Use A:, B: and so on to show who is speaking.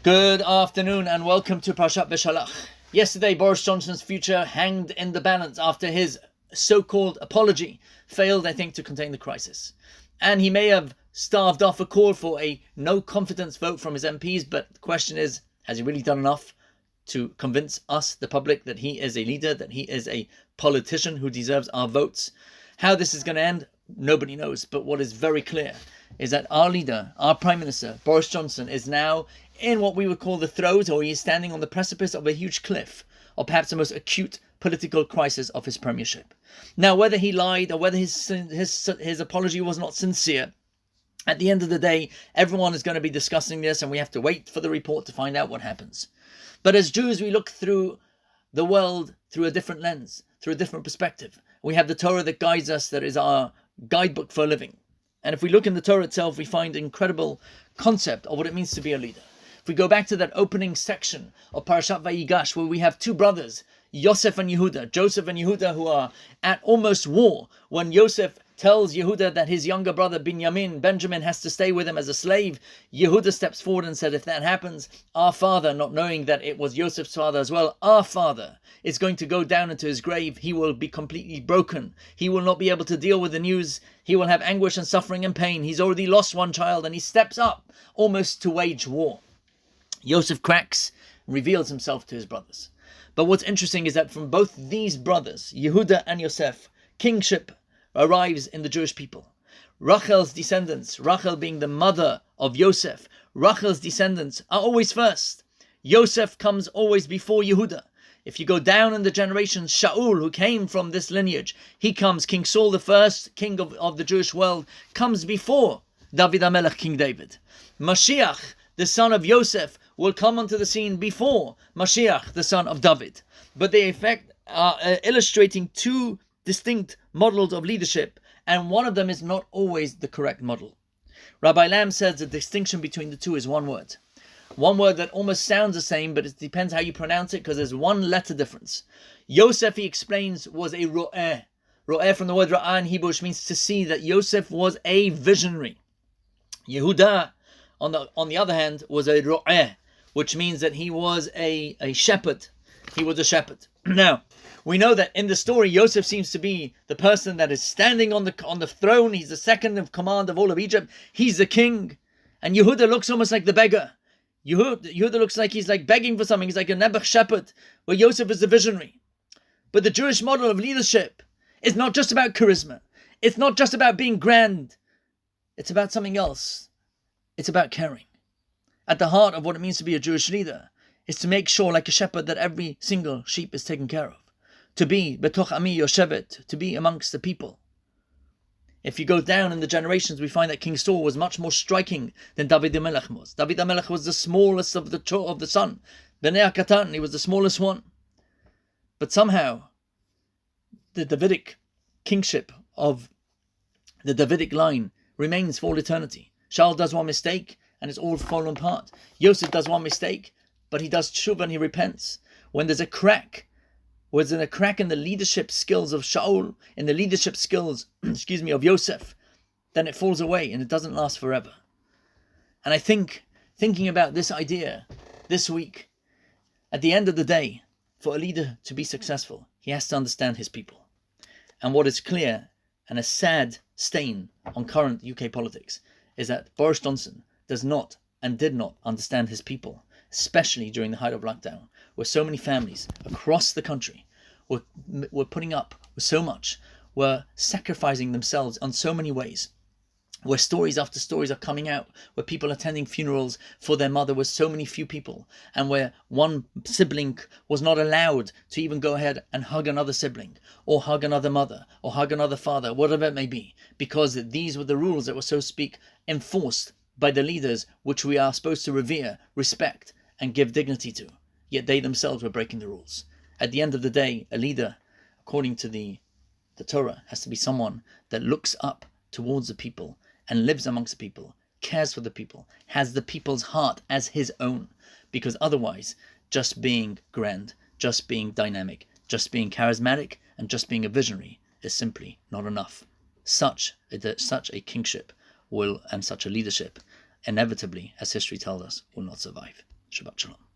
A: Good afternoon and welcome to Parashat Beshalach. Yesterday, Boris Johnson's future hanged in the balance after his so-called apology failed, I think, to contain the crisis. And he may have starved off a call for a no-confidence vote from his MPs, but the question is, has he really done enough to convince us, the public, that he is a leader, that he is a politician who deserves our votes? How this is going to end, nobody knows. But what is very clear is that our leader, our Prime Minister, Boris Johnson, is now in what we would call the throes, or he is standing on the precipice of a huge cliff, or perhaps the most acute political crisis of his premiership. Now, whether he lied or whether his apology was not sincere, at the end of the day, everyone is going to be discussing this, and we have to wait for the report to find out what happens. But as Jews, we look through the world through a different lens, through a different perspective. We have the Torah that guides us, that is our guidebook for living. And if we look in the Torah itself, we find an incredible concept of what it means to be a leader. If we go back to that opening section of Parashat Vayigash, where we have two brothers, Yosef and Yehuda, Joseph and Yehuda, who are at almost war, when Yosef tells Yehuda that his younger brother Benjamin has to stay with him as a slave, Yehuda steps forward and said, if that happens, our father, not knowing that it was Yosef's father as well, our father is going to go down into his grave. He will be completely broken. He will not be able to deal with the news. He will have anguish and suffering and pain. He's already lost one child, and he steps up almost to wage war. Yosef cracks, reveals himself to his brothers. But what's interesting is that from both these brothers, Yehuda and Yosef, kingship arrives in the Jewish people. Rachel's descendants, Rachel being the mother of Yosef, Rachel's descendants are always first. Yosef comes always before Yehuda. If you go down in the generations, Shaul, who came from this lineage, he comes, King Saul, the first king of the Jewish world, comes before David HaMelech, King David. Mashiach, the son of Yosef, will come onto the scene before Mashiach, the son of David. But they, in fact, are illustrating two distinct models of leadership, and one of them is not always the correct model. Rabbi Lamb says the distinction between the two is one word. One word that almost sounds the same, but it depends how you pronounce it, because there's one letter difference. Yosef, he explains, was a ro'eh. Ro'eh from the word ra'ah in Hebrew, which means to see, that Yosef was a visionary. Yehuda, on the other hand, was a ro'eh, which means that he was a shepherd. He was a shepherd. Now, we know that in the story, Yosef seems to be the person that is standing on the throne. He's the second in command of all of Egypt. He's the king. And Yehuda looks almost like the beggar. Yehuda looks like he's like begging for something. He's like a Nebuch shepherd, where Yosef is the visionary. But the Jewish model of leadership is not just about charisma. It's not just about being grand. It's about something else. It's about caring. At the heart of what it means to be a Jewish leader is to make sure, like a shepherd, that every single sheep is taken care of. To be betoch ami yoshevet, to be amongst the people. If you go down in the generations, we find that King Saul was much more striking than David HaMelech was. David HaMelech was the smallest of the son. Bnei HaKatan, he was the smallest one. But somehow, the Davidic kingship of the Davidic line remains for all eternity. Shaul does one mistake, and it's all fallen apart. Yosef does one mistake, but he does tshuva and he repents. When there's a crack, in the leadership skills of Shaul, in the leadership skills, of Yosef, then it falls away and it doesn't last forever. And I think, thinking about this idea this week, at the end of the day, for a leader to be successful, he has to understand his people. And what is clear, and a sad stain on current UK politics, is that Boris Johnson does not and did not understand his people, especially during the height of lockdown, where so many families across the country were putting up with so much, were sacrificing themselves on so many ways, where stories after stories are coming out, where people attending funerals for their mother with so many few people, and where one sibling was not allowed to even go ahead and hug another sibling, or hug another mother, or hug another father, whatever it may be, because these were the rules that were, so to speak, enforced by the leaders which we are supposed to revere, respect, and give dignity to. Yet they themselves were breaking the rules. At the end of the day, a leader, according to the Torah, has to be someone that looks up towards the people and lives amongst the people, cares for the people, has the people's heart as his own. Because otherwise, just being grand, just being dynamic, just being charismatic, and just being a visionary is simply not enough. Such a kingship and such a leadership, inevitably, as history tells us, will not survive. Shabbat Shalom.